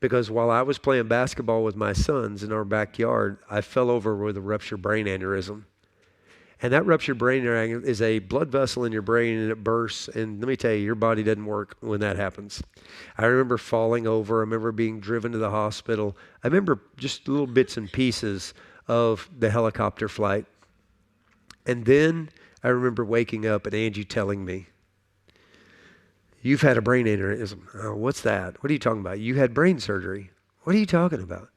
because while I was playing basketball with my sons in our backyard, I fell over with a ruptured brain aneurysm. And that ruptured brain aneurysm is a blood vessel in your brain, and it bursts. And let me tell you, your body doesn't work when that happens. I remember falling over. I remember being driven to the hospital. I remember just little bits and pieces of the helicopter flight. And then I remember waking up and Angie telling me, "You've had a brain aneurysm." Oh, what's that? What are you talking about? You had brain surgery. What are you talking about?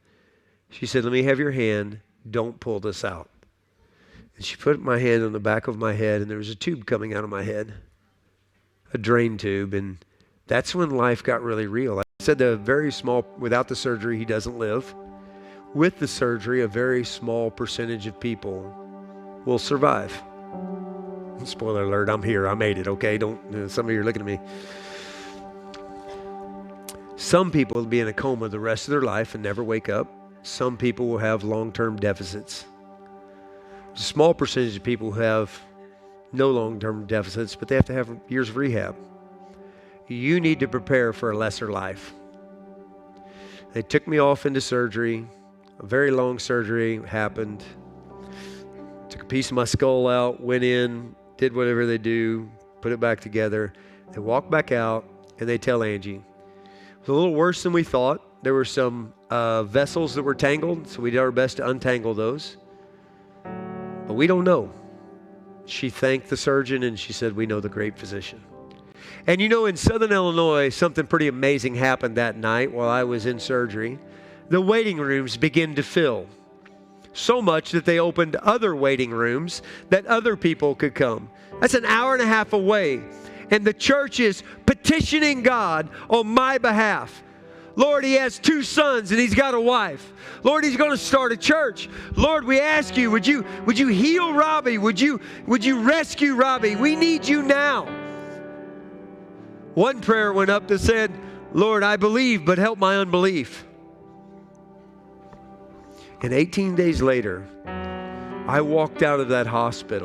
She said, "Let me have your hand. Don't pull this out." And she put my hand on the back of my head, and there was a tube coming out of my head, a drain tube. And that's when life got really real. I said the very small, without the surgery, he doesn't live. With the surgery, a very small percentage of people will survive. Spoiler alert, I'm here. I made it, okay? Don't, some of you are looking at me. Some people will be in a coma the rest of their life and never wake up. Some people will have long-term deficits. A small percentage of people who have no long-term deficits, but they have to have years of rehab. You need to prepare for a lesser life. They took me off into surgery. A very long surgery happened. Took a piece of my skull out, went in, did whatever they do, put it back together. They walk back out, and they tell Angie, "It was a little worse than we thought. There were some vessels that were tangled, so we did our best to untangle those. But we don't know." She thanked the surgeon, and she said, "We know the great physician." And you know, in Southern Illinois, something pretty amazing happened that night while I was in surgery. The waiting rooms began to fill. So much that they opened other waiting rooms that other people could come. That's an hour and a half away. And the church is petitioning God on my behalf. Lord, he has 2 sons and he's got a wife. Lord, he's going to start a church. Lord, we ask you, would you heal Robbie? Would you rescue Robbie? We need you now. One prayer went up that said, "Lord, I believe, but help my unbelief." And 18 days later, I walked out of that hospital